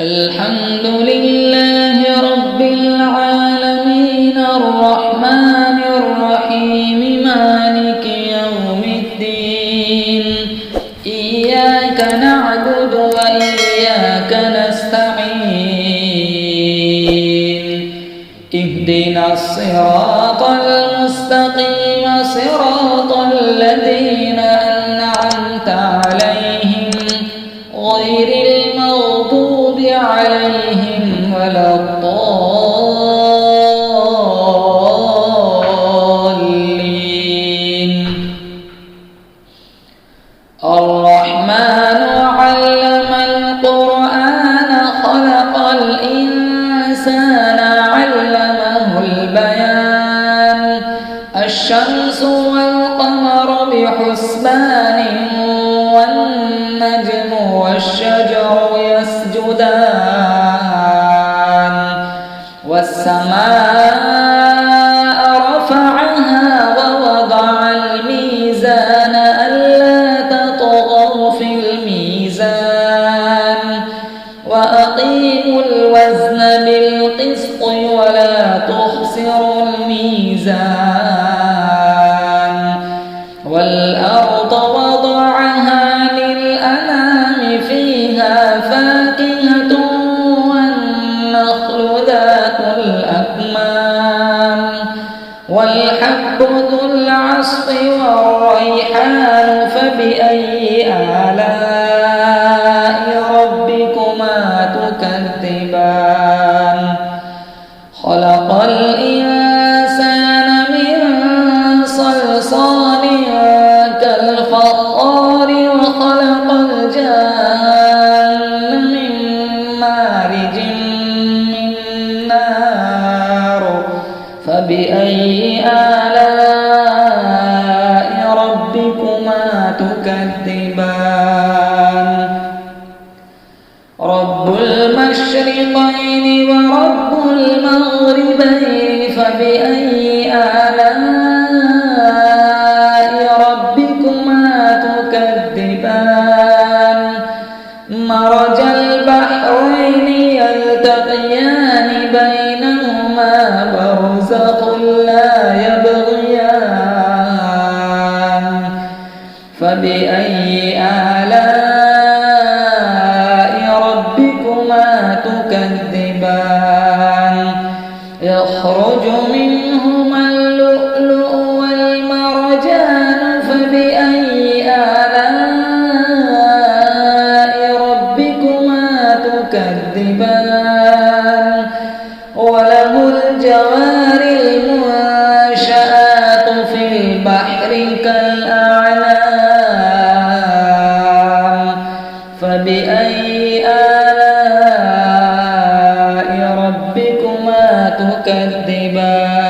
الحمد لله رب العالمين الرحمن الرحيم مالك يوم الدين إياك نعبد وإياك نستعين اهدنا الصراط المستقيم صراط الذين أنعمت عليهم غير المغضوب عليهم ولا الضالين. الرحمن علم القرآن خلق الإنسان علمه البيان الشمس والقمر بحسبان والنجم والشجر يسجدان والسماء رفعها ووضع الميزان ألا تطغوا في الميزان وأقيموا الوزن بالقسط ولا تخسروا الميزان والأرض وضعها للأنام فيها فاكهة والنخل ذات الأكمام والحب ذو العصف والريحان فبأي آلاء ربكما تكذبان خلق الإنسان من صلصال كالفخار وخلق الجان من مارج من نار فبأي آلاء ربكما تكذبان رب المشرقين ورب المغربين فبأي آلاء ربكما تكذبان مرج البحرين يلتقيان بينهما برزخ لا يبغيان فبأي آلاء ربكما تكذبان يخرج منهما اللؤلؤ والمرجان فبأي آلاء ربكما تكذبان وله الجوار المنشآت في البحر كالأعلام فبأي آلاء ربكما تكذبان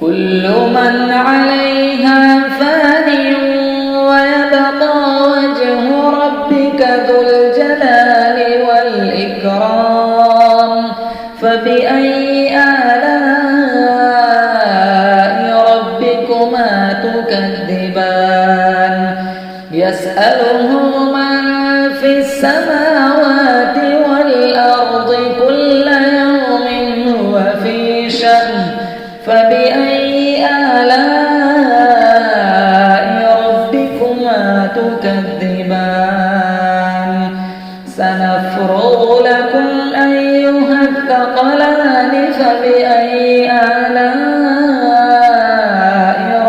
كل من عليها فان ويبقى وجه ربك ذو الجلال والإكرام فبأي آلاء ربكما تكذبان يسأله من في السماوات والأرض كل يوم هو في شأن فبأي آلاء ربكما تكذبان سنفرغ لكم أيها الثقلان فبأي آلاء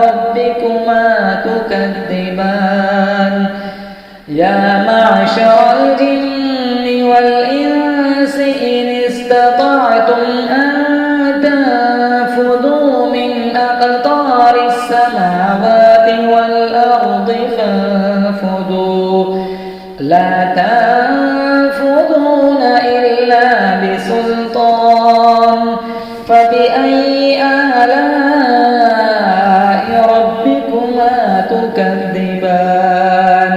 ربكما تكذبان يا معشر الجن والإنس إن استطعتم أن تنفذوا من أقطار السماوات والأرض فانفذوا لا تنفذون إلا بسلطان فبأي آلاء ربكما تكذبان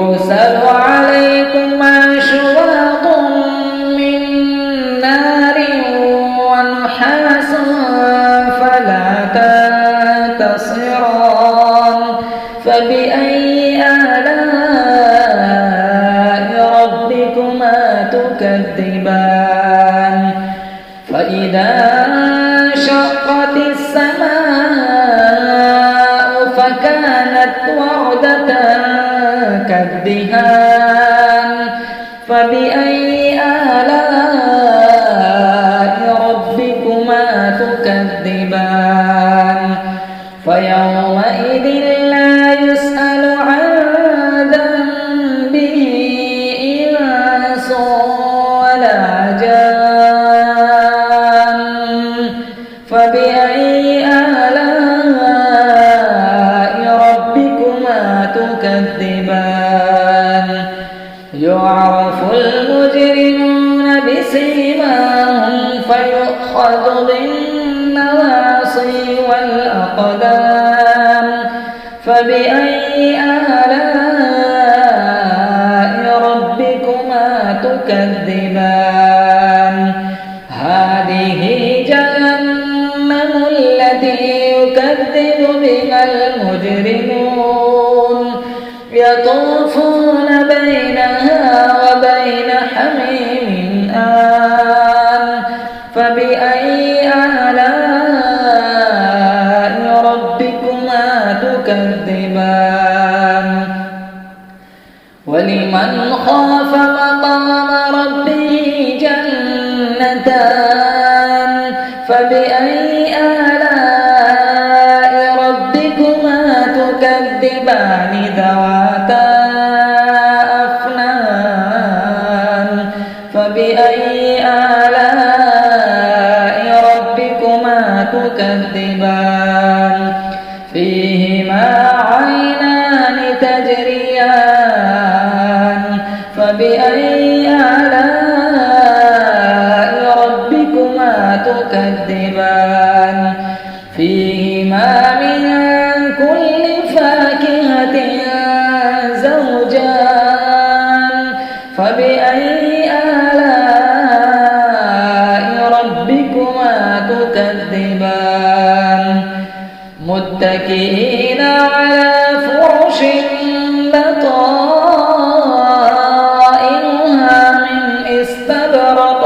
يرسل عليكم أشواط من نار ونحاس فلا تنتصران فبأي آلاء ربكما تكذبان فإذا انشقت السماء فكانت وردة كالدهان فبأي آلاء ربكما تكذبان فيومئذ لا يسأل عن ذنبه إنس ولا جان فبأي آلاء ربكما تكذبان يعرف المجرمون بسيماهم فيؤخذ بالنواصي والأقدام فبأي آلاء ربكما تكذبان هذه جهنم التي يكذب بها المجرمون يطوفون بينها وبين حميم آن فبأي آلاء ربكما تكذبان ولمن خاف مقام ربه جنتان فبأي آلاء ربكما تكذبان ذواتا أفنان فبأي آلاء ربكما تكذبان فيهما عينان تجريان فبأي آلاء ربكما تكذبان فيهما من كل فاكهة زوجان فبأي آلاء ربكما تكذبان متكئين على فرش بطائنها من استبرق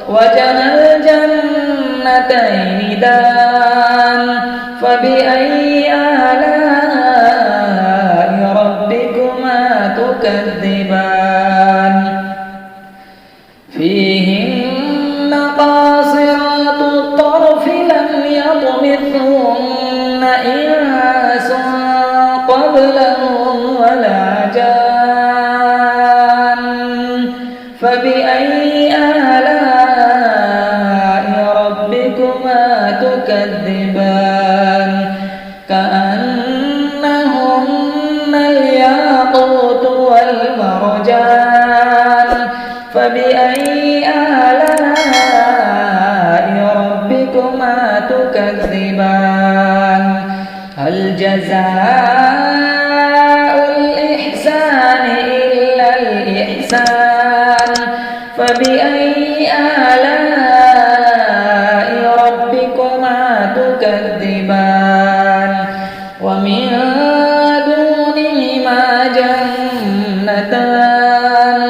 وجنى الجنتين دان فبأي آلاء ربكما تكذبان فيهن قاصرات الطرف لم يطمثهن إنس قبلهم ولا جان فبأي آلاء ربكما تكذبان كأنهن الياقوت والمرجان فبأي آلاء ربكما تكذبان هل جزاء الإحسان إلا الإحسان فبأي آلاء ربكما تكذبان ومن دونهما جنتان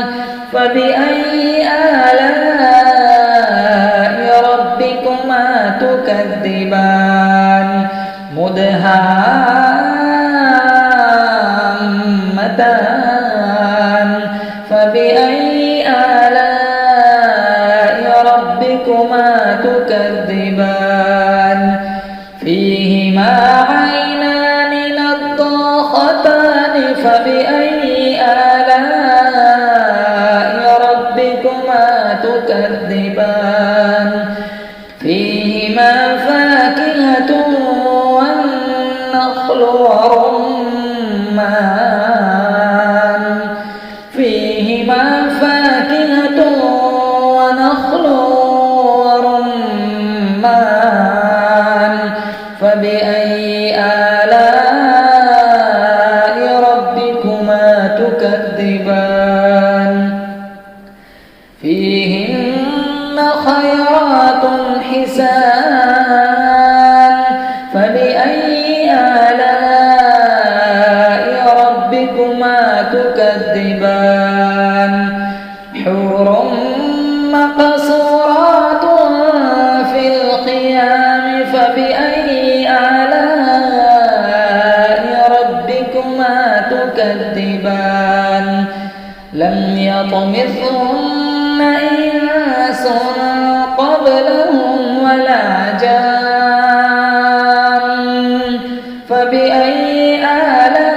فبأي آلاء ربكما تكذبان مدهامتان فبأي آلاء ربكما تكذبان فيهما عينان نضاختان فبأي آلاء ربكما تكذبان فيهما فاكهة والنخل ورمان فيهما فاكهة ونخل ورمان فبأي آلاء ربكما تكذبان تكذبان حور مقصورات في الخيام فبأي آلاء ربكما تكذبان لم يطمثهن إنس قبلهم ولا جان فبأي آلاء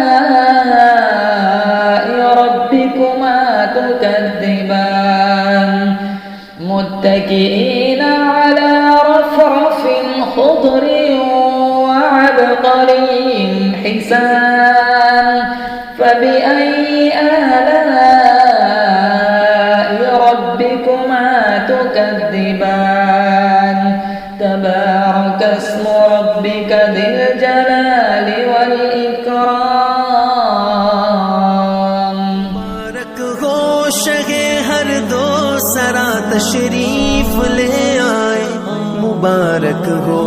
ربكما تكذبان متكئين على رفرف خضر وعبقري حسان فبأي آلاء ربكما تكذبان تبارك اسم ربك ذي الجلال والإكرام مبارک ہو شہ ہر دو سرا تشریف لے آئے مبارک ہو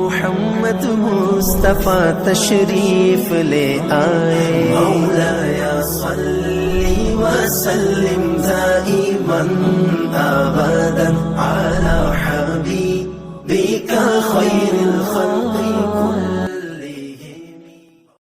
محمد مصطفیٰ تشریف لے آئے مولاي صلی وسلم دائما ابدا على حبيبك خير الخلق